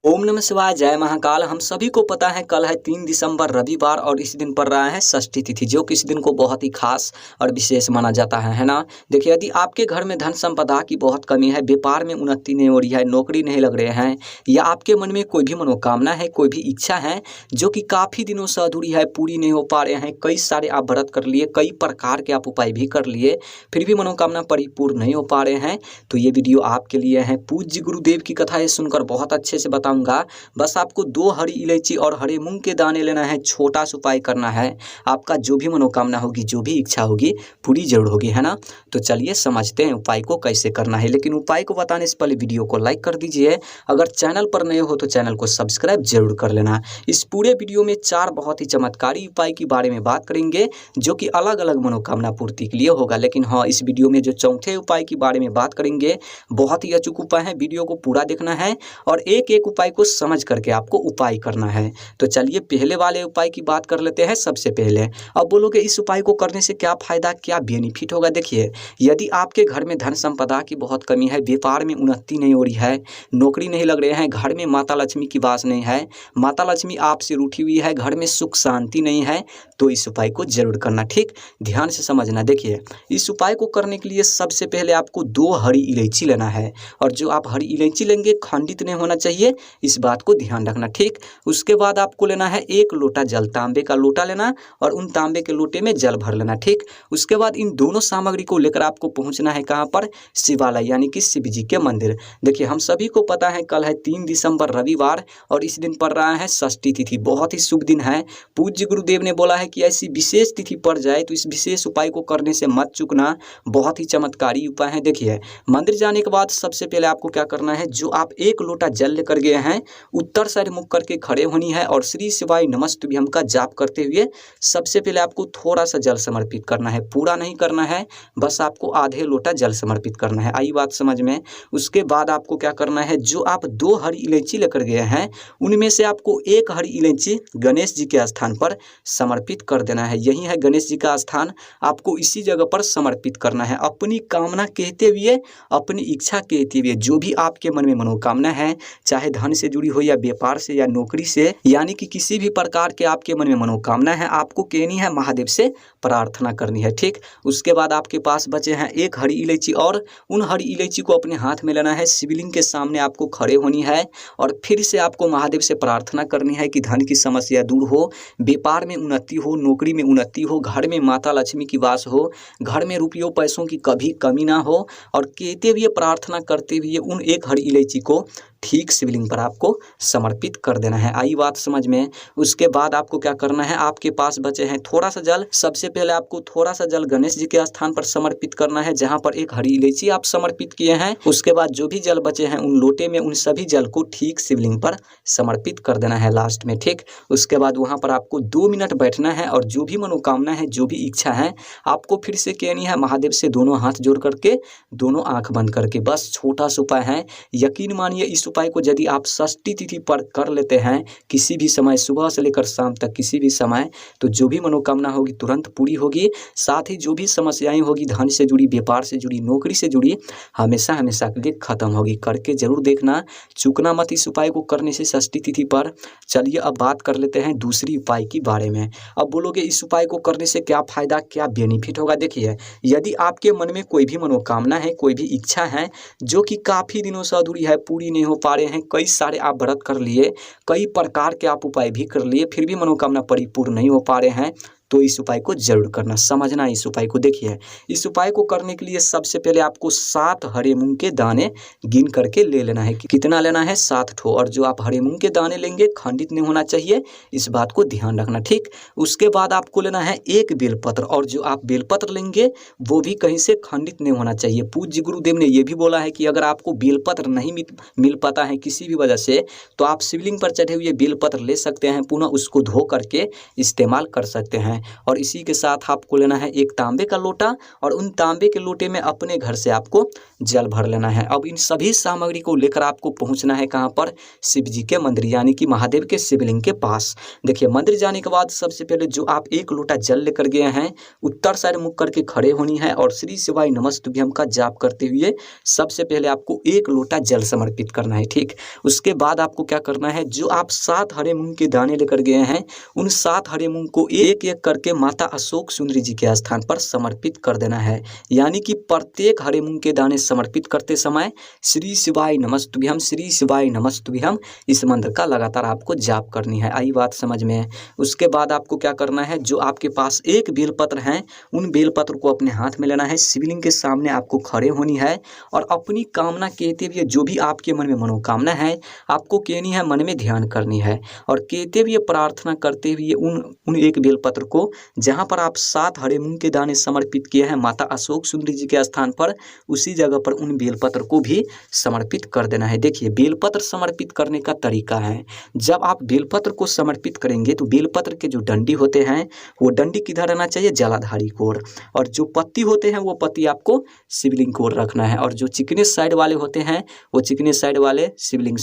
ओम नमः शिवाय, जय महाकाल। हम सभी को पता है कल है 3 दिसंबर रविवार और इस दिन पड़ रहा है षष्ठी तिथि, जो कि इस दिन को बहुत ही खास और विशेष माना जाता है ना। देखिए, यदि आपके घर में धन संपदा की बहुत कमी है, व्यापार में उन्नति नहीं हो रही है, नौकरी नहीं लग रहे हैं, या आपके मन में कोई भी मनोकामना है, कोई भी इच्छा है जो कि काफ़ी दिनों से अधूरी है, पूरी नहीं हो पा रहे हैं, कई सारे आप व्रत कर लिए, कई प्रकार के आप उपाय भी कर लिए, फिर भी मनोकामना परिपूर्ण नहीं हो पा रहे हैं, तो ये वीडियो आपके लिए है। पूज्य गुरुदेव की कथा ये सुनकर बहुत अच्छे से बताऊंगा। बस आपको 2 हरी इलायची और हरे मूंग के दाने लेना है, छोटा सा उपाय करना है, आपका जो भी मनोकामना होगी, जो भी इच्छा होगी, पूरी जरूर होगी, है ना। तो चलिए समझते हैं उपाय को कैसे करना है। लेकिन उपाय को बताने से पहले वीडियो को लाइक कर दीजिए। अगर चैनल पर नए हो तो चैनल को सब्सक्राइब जरूर कर लेना। इस पूरे वीडियो में 4 बहुत ही चमत्कारी उपाय के बारे में बात करेंगे, जो कि अलग अलग मनोकामना पूर्ति के लिए होगा। लेकिन हाँ, इस वीडियो में जो चौथे उपाय के बारे में बात करेंगे, बहुत ही अचूक उपाय है, वीडियो को पूरा देखना है और एक एक उपाय को समझ करके आपको उपाय करना है। तो चलिए पहले वाले उपाय की बात कर लेते हैं। सबसे पहले अब बोलोगे इस उपाय को करने से क्या फायदा, क्या बेनिफिट होगा। देखिए, यदि आपके घर में धन संपदा की बहुत कमी है, व्यापार में उन्नति नहीं हो रही है, नौकरी नहीं लग रहे हैं, घर में माता लक्ष्मी की वास नहीं है, माता लक्ष्मी आपसे रूठी हुई है, घर में सुख शांति नहीं है, तो इस उपाय को जरूर करना। ठीक, ध्यान से समझना। देखिए, इस उपाय को करने के लिए सबसे पहले आपको 2 हरी इलायची लेना है, और जो आप हरी इलायची लेंगे खंडित नहीं होना चाहिए, इस बात को ध्यान रखना। ठीक, उसके बाद आपको लेना है 1 लोटा जल, तांबे का लोटा लेना और उन तांबे के लोटे में जल भर लेना। ठीक, उसके बाद इन दोनों सामग्री को लेकर आपको पहुंचना है कहाँ पर, शिवालय यानी कि शिव जी के मंदिर। देखिए, हम सभी को पता है कल है 3 दिसंबर रविवार और इस दिन पड़ रहा है षष्ठी तिथि, बहुत ही शुभ दिन है। पूज्य गुरुदेव ने बोला है कि ऐसी विशेष तिथि पड़ जाए तो इस विशेष उपाय को करने से मत चूकना, बहुत ही चमत्कारी उपाय है। देखिए, मंदिर जाने के बाद सबसे पहले आपको क्या करना है, जो आप 1 लोटा जल लेकर गए हैं, उत्तर साइड मुख करके खड़े होनी है और श्री शिवाय नमस्तुभ्यं का जाप करते हुए सबसे पहले आपको थोड़ा सा जल समर्पित करना है, पूरा नहीं करना है, बस आपको आधे लोटा जल समर्पित करना है। आई बात समझ में। उसके बाद आपको क्या करना है, जो आप 2 हरी इलायची लेकर गए हैं, उनमें से आपको 1 हरी इलायची गणेश जी के स्थान पर समर्पित कर देना है। यही है गणेश जी का स्थान, आपको इसी जगह पर समर्पित करना है। अपनी कामना कहते हुए, अपनी इच्छा कहते हुए, जो भी आपके मन में मनोकामना है, चाहे धन से जुड़ी हो या व्यापार से या नौकरी से, यानी कि किसी भी प्रकार के आपके मन में मनोकामना है, आपको कहनी है, महादेव से प्रार्थना करनी है। ठीक, उसके बाद आपके पास बचे हैं 1 हरी इलायची, और उन हरी इलायची को अपने हाथ में लेना है, शिवलिंग के सामने आपको खड़े होनी है और फिर से आपको महादेव से प्रार्थना करनी है कि धन की समस्या दूर हो, व्यापार में उन्नति हो, नौकरी में उन्नति हो, घर में माता लक्ष्मी की वास हो, घर में रुपयों पैसों की कभी कमी ना हो, और कहते हुए प्रार्थना करते हुए उन 1 हरी इलायची को ठीक शिवलिंग पर आपको समर्पित कर देना है। आई बात समझ में। उसके बाद आपको क्या करना है, आपके पास बचे हैं थोड़ा सा जल, सबसे पहले आपको थोड़ा सा जल गणेश जी के स्थान पर समर्पित करना है, जहां पर 1 हरी इलायची आप समर्पित किए हैं। उसके बाद जो भी जल बचे हैं उन लोटे में उन सभी जल को ठीक शिवलिंग पर समर्पित कर देना है लास्ट में। ठीक, उसके बाद वहां पर आपको 2 मिनट बैठना है और जो भी मनोकामना है, जो भी इच्छा है, आपको फिर से कहनी है महादेव से, दोनों हाथ जोड़ करके, दोनों आंख बंद करके। बस छोटा सा उपाय है, यकीन मानिए इस उपाय को यदि आप षष्ठी तिथि पर कर लेते हैं, किसी भी समय, सुबह से लेकर शाम तक किसी भी समय, तो जो भी मनोकामना होगी तुरंत पूरी होगी। साथ ही जो भी समस्याएं होगी, धन से जुड़ी, व्यापार से जुड़ी, नौकरी से जुड़ी, हमेशा हमेशा के लिए खत्म होगी। करके जरूर देखना, चूकना मत इस उपाय को करने से षष्ठी तिथि पर। चलिए अब बात कर लेते हैं दूसरी उपाय के बारे में। अब बोलोगे इस उपाय को करने से क्या फायदा, क्या बेनिफिट होगा। देखिए, यदि आपके मन में कोई भी मनोकामना है, कोई भी इच्छा है जो कि काफ़ी दिनों से अधूरी है, पूरी नहीं हो पा रहे हैं, कई सारे आप व्रत कर लिए, कई प्रकार के आप उपाय भी कर लिए, फिर भी मनोकामना परिपूर्ण नहीं हो पा रहे हैं, तो इस उपाय को जरूर करना। समझना इस उपाय को। देखिए, इस उपाय को करने के लिए सबसे पहले आपको 7 हरे मूंग के दाने गिन करके ले लेना है। कितना लेना है, 7 ठो, और जो आप हरे मूंग के दाने लेंगे खंडित नहीं होना चाहिए, इस बात को ध्यान रखना। ठीक, उसके बाद आपको लेना है 1 बेलपत्र, और जो आप बेलपत्र लेंगे वो भी कहीं से खंडित नहीं होना चाहिए। पूज्य गुरुदेव ने यह भी बोला है कि अगर आपको बेलपत्र नहीं मिल पाता है किसी भी वजह से, तो आप शिवलिंग पर चढ़े हुए बेलपत्र ले सकते हैं, पुनः उसको धो करके इस्तेमाल कर सकते हैं। और इसी के साथ आपको लेना है एक तांबे का लोटा और उन तांबे के लोटे में अपने घर से आपको जल भर लेना है। अब इन सभी सामग्री को लेकर आपको पहुंचना है कहाँ पर, शिव जी के मंदिर यानी कि महादेव के शिवलिंग के पास। देखिए मंदिर जाने के बाद सबसे पहले जो आप एक लोटा जल लेकर गए हैं उत्तर साइड मुख करके खड़े होनी है और श्री शिवाय नमस्तुभ्यम का जाप करते हुए सबसे पहले आपको एक लोटा जल समर्पित करना है। ठीक, उसके बाद आपको क्या करना है, जो आप 7 हरे मूंग के दाने लेकर गए हैं उन 7 हरे मूंग को एक एक करके माता अशोक सुंदरी जी के स्थान पर समर्पित कर देना है। यानी कि प्रत्येक हरे मूंग के दाने समर्पित करते समय श्री शिवाय नमस्तुभ्यम, श्री शिवाय नमस्तुभ्यम इस मंत्र का लगातार आपको जाप करनी है। आई बात समझ में। उसके बाद आपको क्या करना है, जो आपके पास एक बेलपत्र है उन बेलपत्र को अपने हाथ में लेना है, शिवलिंग के सामने आपको खड़े होनी है और अपनी कामना कहते हुए जो भी आपके मन में मनोकामना है आपको कहनी है, मन में ध्यान करनी है और कहते हुए प्रार्थना करते हुए उन एक बेलपत्र को जहाँ पर आप 7 हरे मूंग के दाने समर्पित किए हैं माता अशोक सुंदरी जी के स्थान पर, उसी जगह पर उन बेलपत्र को भी समर्पित कर देना है। देखिए बेलपत्र समर्पित करने का तरीका है, जब आप बेलपत्र को समर्पित करेंगे तो बेलपत्र के जो डंडी होते हैं वो डंडी किधर रहना चाहिए, जलाधारी की ओर, और जो पत्ती होते हैं वो पत्ती आपको शिवलिंग की ओर रखना है और जो चिकने साइड वाले होते हैं वो चिकने साइड वाले शिवलिंग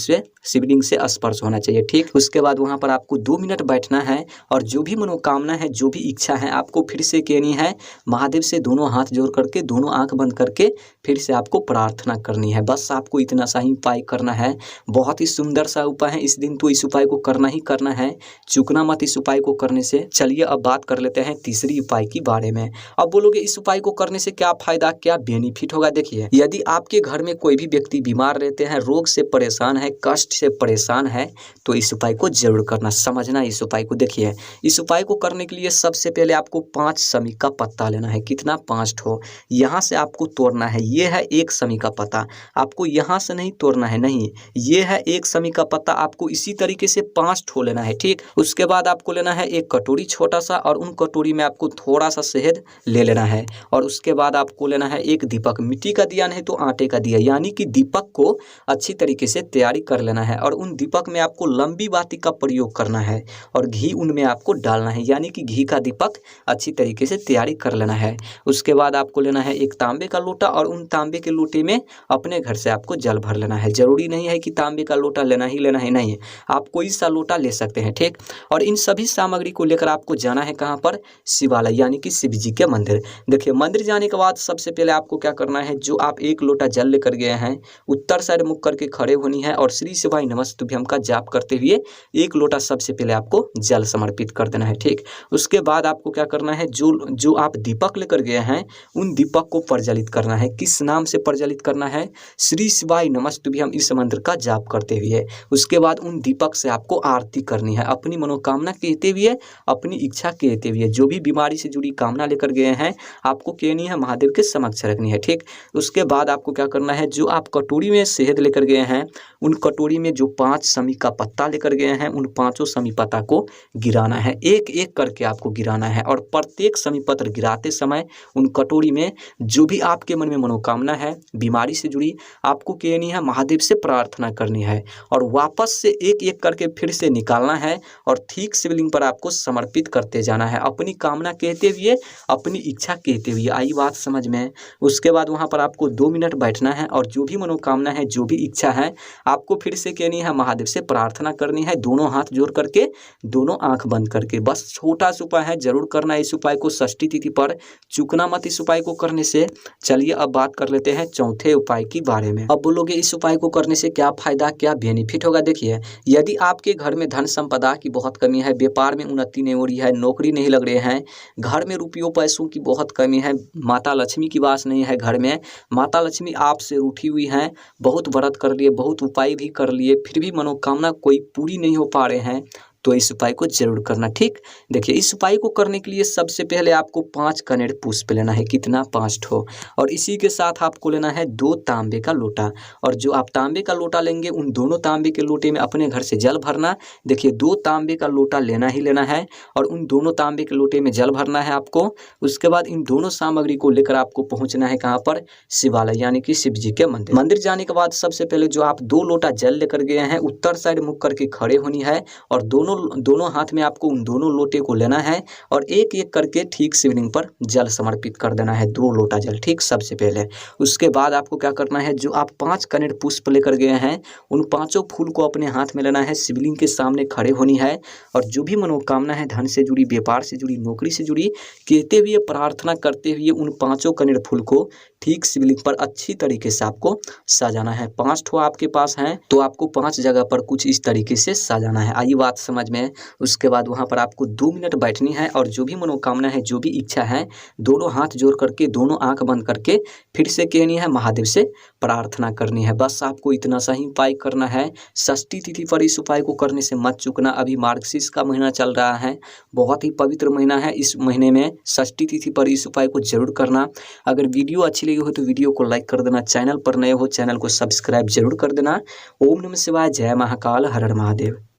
से स्पर्श होना चाहिए। ठीक, उसके बाद वहाँ पर आपको 2 मिनट बैठना है और जो भी मनोकामना है जो भी इच्छा है आपको फिर से कहनी है, महादेव से दोनों हाथ जोड़ करके दोनों आंख बंद करके फिर से आपको प्रार्थना करनी है। बस आपको इतना सा ही उपाय करना है, बहुत ही सुंदर सा उपाय है। इस दिन तो इस उपाय को करना ही करना है, चूकना मत इस उपाय को करने से। चलिए अब बात कर लेते हैं तीसरी उपाय के बारे में। अब बोलोगे इस उपाय को करने से क्या फायदा, क्या बेनिफिट होगा। देखिए यदि आपके घर में कोई भी व्यक्ति बीमार रहते हैं, रोग से परेशान है, कष्ट से परेशान है तो इस उपाय को जरूर करना, समझना इस उपाय को। देखिए इस उपाय को करने के लिए सबसे पहले आपको 5 समी का पत्ता लेना है। कितना, 5 ठो। यहाँ से आपको तोड़ना है, ये है 1 समी का पत्ता, आपको यहाँ से नहीं तोड़ना है, नहीं, ये है 1 समी का पत्ता, आपको इसी तरीके से 5 ठो लेना है। ठीक, उसके बाद आपको लेना है एक कटोरी छोटा सा और उन कटोरी में आपको थोड़ा सा शहद ले लेना है और उसके बाद आपको लेना है एक दीपक, मिट्टी का दिया नहीं तो आटे का दिया, यानी कि दीपक को अच्छी तरीके से तैयारी कर लेना है और उन दीपक में आपको लंबी बाती का प्रयोग करना है और घी उनमें आपको डालना है, यानी कि घी का दीपक अच्छी तरीके से तैयारी कर लेना है। उसके बाद आपको लेना है एक तांबे का लोटा और उन तांबे के लोटे में अपने घर से आपको जल भर लेना है। जरूरी नहीं है कि तांबे का लोटा लेना ही लेना है, नहीं, आप कोई सा लोटा ले सकते हैं। ठीक, और इन सभी सामग्री को लेकर आपको जाना है कहाँ पर, शिवालय यानी कि शिव जी के मंदिर। देखिए मंदिर जाने के बाद सबसे पहले आपको क्या करना है, जो आप एक लोटा जल लेकर गए हैं उत्तर साइड मुख करके खड़े होनी है और श्री शिवाय नमस्तुभ्यम का जाप करते हुए एक लोटा सबसे पहले आपको जल समर्पित कर देना है। ठीक, उसके बाद आपको क्या करना है, जो आप दीपक लेकर गए हैं उन दीपक को प्रज्वलित करना है। किस नाम से प्रज्वलित करना है, श्री शिवाय नमस्तुभ्यम इस मंत्र का जाप करते हुए। उसके बाद उन दीपक से आपको आरती करनी है, अपनी मनोकामना कहते हुए, अपनी इच्छा कहते हुए, जो भी बीमारी से जुड़ी कामना लेकर गए हैं आपको कहनी है, महादेव के समक्ष रखनी है। ठीक, उसके बाद आपको क्या करना है, जो आप कटोरी में शहद लेकर गए हैं उन कटोरी में जो 5 समी का पत्ता लेकर गए हैं उन 5 समी पत्ता को गिराना है, एक एक करके आपको गिराना है और प्रत्येक समी पत्र गिराते समय उन कटोरी में जो भी आपके मन में मनोकामना है बीमारी से जुड़ी आपको कहनी है, महादेव से प्रार्थना करनी है और वापस से एक एक करके फिर से निकालना है और ठीक शिवलिंग पर आपको समर्पित करते जाना है, अपनी कामना कहते हुए, अपनी इच्छा कहते हुए। आई बात समझ में। उसके बाद वहाँ पर आपको 2 मिनट बैठना है और जो भी मनोकामना है, जो भी इच्छा है आपको फिर से कहनी है, महादेव से प्रार्थना करनी है, दोनों हाथ जोड़ करके, दोनों आंख बंद करके। बस छोटा सा उपाय है, जरूर करना इस उपाय को षष्ठी तिथि पर, चूकना मत इस उपाय को करने से। चलिए अब बात कर लेते हैं चौथे उपाय के बारे में। अब बोलोगे इस उपाय को करने से क्या फायदा, क्या बेनिफिट होगा। देखिए यदि आपके घर में धन संपदा की बहुत कमी है, व्यापार में उन्नति नहीं हो रही है, नौकरी नहीं लग रहे हैं, घर में रुपयों पैसों की बहुत कमी है, माता लक्ष्मी की वास नहीं है घर में, माता लक्ष्मी आपसे रूठी हुई हैं, बहुत व्रत कर लिए, बहुत उपाय भी कर लिए, फिर भी मनोकामना कोई पूरी नहीं हो पा रहे हैं, तो इस उपाय को जरूर करना। ठीक, देखिए इस उपाय को करने के लिए सबसे पहले आपको 5 कनेर पुष्प लेना है। कितना, 5 ठो, और इसी के साथ आपको लेना है 2 तांबे का लोटा और जो आप तांबे का लोटा लेंगे उन दोनों तांबे के लोटे में अपने घर से जल भरना। देखिए 2 तांबे का लोटा लेना ही लेना है और उन दोनों तांबे के लोटे में जल भरना है आपको। उसके बाद इन दोनों सामग्री को लेकर आपको पहुंचना है कहाँ पर, शिवालय यानी कि शिव जी के मंदिर। मंदिर जाने के बाद सबसे पहले जो आप 2 लोटा जल लेकर गए हैं उत्तर साइड मुख करके खड़े होनी है और दोनों दोनों हाथ में आपको उन दोनों लोटे को लेना है और एक एक करके ठीक शिवलिंग पर जल समर्पित कर देना है, 2 लोटा जल, ठीक सबसे पहले। उसके बाद आपको क्या करना है, जो आप 5 कनेर पुष्प लेकर गए हैं उन 5 फूल को अपने हाथ में लेना है, शिवलिंग के सामने खड़े होनी है और जो भी मनोकामना है, धन से जुड़ी, व्यापार से जुड़ी, नौकरी से जुड़ी, कहते हुए, प्रार्थना करते हुए उन 5 कनेर फूल को ठीक शिवलिंग पर अच्छी तरीके से आपको सजाना है। 5 ठो आपके पास हैं तो आपको 5 जगह पर कुछ इस तरीके से सजाना है। आई बात समझ में। उसके बाद वहाँ पर आपको 2 मिनट बैठनी है और जो भी मनोकामना है, जो भी इच्छा है, दोनों हाथ जोड़ करके, दोनों आंख बंद करके फिर से कहनी है, महादेव से प्रार्थना करनी है। बस आपको इतना सा ही उपाय करना है। षष्ठी तिथि पर इस उपाय को करने से मत चूकना। अभी मार्गशीर्ष का महीना चल रहा है, बहुत ही पवित्र महीना है। इस महीने में षष्ठी तिथि पर इस उपाय को जरूर करना। अगर वीडियो अच्छी लगी हो तो वीडियो को लाइक कर देना, चैनल पर नए हो चैनल को सब्सक्राइब जरूर कर देना। ओम नमः शिवाय, जय महाकाल, हर हर महादेव।